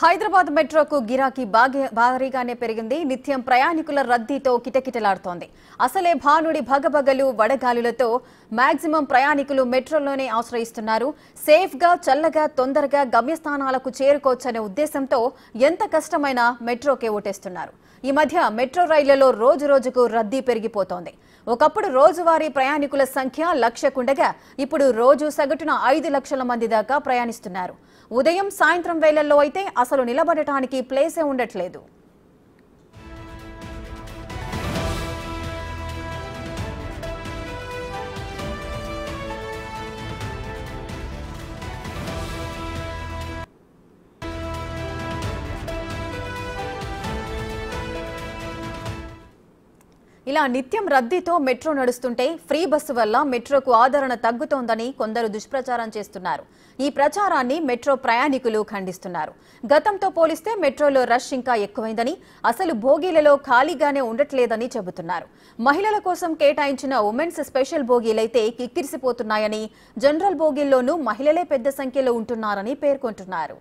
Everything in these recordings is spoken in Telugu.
హైదరాబాద్ మెట్రోకు గిరాకీ భారీగానే పెరిగింది. నిత్యం ప్రయాణికుల రద్దీతో కిటకిటలాడుతోంది. అసలే భానుడి భగభగలు వడగాలులతో మాక్సిమం ప్రయాణికులు మెట్రోలోనే ఆశ్రయిస్తున్నారు. సేఫ్ గా చల్లగా తొందరగా గమ్యస్థానాలకు చేరుకోవచ్చనే ఉద్దేశంతో ఎంత కష్టమైనా మెట్రోకే ఓటేస్తున్నారు. ఈ మధ్య మెట్రో రైళ్లలో రోజు రోజుకు రద్దీ పెరిగిపోతోంది. ఒకప్పుడు రోజువారీ ప్రయాణికుల సంఖ్య 1,00,000 ఇప్పుడు రోజు సగటున 5 లక్షల మంది దాకా ప్రయాణిస్తున్నారు. ఉదయం సాయంత్రం వేళల్లో అయితే అసలు నిలబడటానికి ప్లేసే ఉండట్లేదు. ఇలా నిత్యం రద్దీతో మెట్రో నడుస్తుంటే ఫ్రీ బస్సు వల్ల మెట్రోకు ఆదరణ తగ్గుతోందని కొందరు దుష్ప్రచారం చేస్తున్నారు. ఈ ప్రచారాన్ని మెట్రో ప్రయాణికులు ఖండిస్తున్నారు. గతంతో పోలిస్తే మెట్రోలో రష్ ఇంకా ఎక్కువైందని, అసలు బోగీలలో ఖాళీగానే ఉండట్లేదని చెబుతున్నారు. మహిళల కోసం కేటాయించిన ఉమెన్స్ స్పెషల్ బోగీలైతే కిక్కిరిసిపోతున్నాయని, జనరల్ బోగీల్లోనూ మహిళలే పెద్ద సంఖ్యలో ఉంటున్నారని పేర్కొంటున్నారు.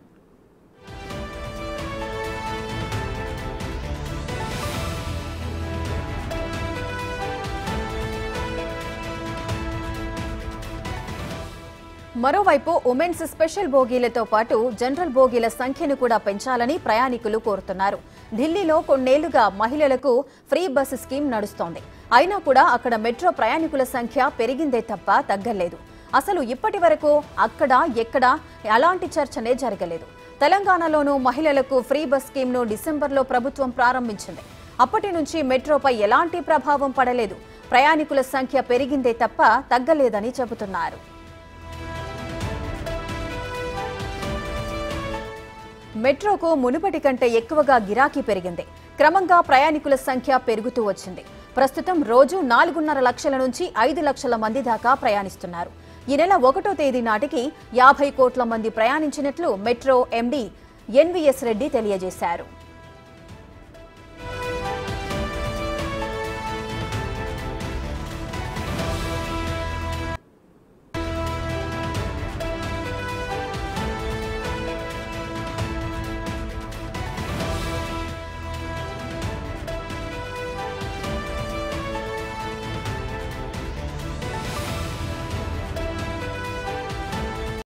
మరోవైపు ఉమెన్స్ స్పెషల్ బోగీలతో పాటు జనరల్ బోగీల సంఖ్యను కూడా పెంచాలని ప్రయాణికులు కోరుతున్నారు. ఢిల్లీలో కొన్నేళ్లుగా మహిళలకు ఫ్రీ బస్ స్కీమ్ నడుస్తోంది. అయినా కూడా అక్కడ మెట్రో ప్రయాణికుల సంఖ్య పెరిగిందే తప్ప తగ్గలేదు. అసలు ఇప్పటి వరకు అక్కడ ఎక్కడ అలాంటి చర్చనే జరగలేదు. తెలంగాణలోనూ మహిళలకు ఫ్రీ బస్ స్కీమ్ను డిసెంబర్లో ప్రభుత్వం ప్రారంభించింది. అప్పటి నుంచి మెట్రోపై ఎలాంటి ప్రభావం పడలేదు. ప్రయాణికుల సంఖ్య పెరిగిందే తప్ప తగ్గలేదని చెబుతున్నారు. మెట్రోకు మునుపటి కంటే ఎక్కువగా గిరాకీ పెరిగింది. క్రమంగా ప్రయాణికుల సంఖ్య పెరుగుతూ వచ్చింది. ప్రస్తుతం రోజు 4.5 లక్షల నుంచి 5 లక్షల మంది దాకా ప్రయాణిస్తున్నారు. ఈ నెల 1వ తేదీ నాటికి 50 కోట్ల మంది ప్రయాణించినట్లు మెట్రో ఎండీ ఎన్వీఎస్ రెడ్డి తెలియజేశారు.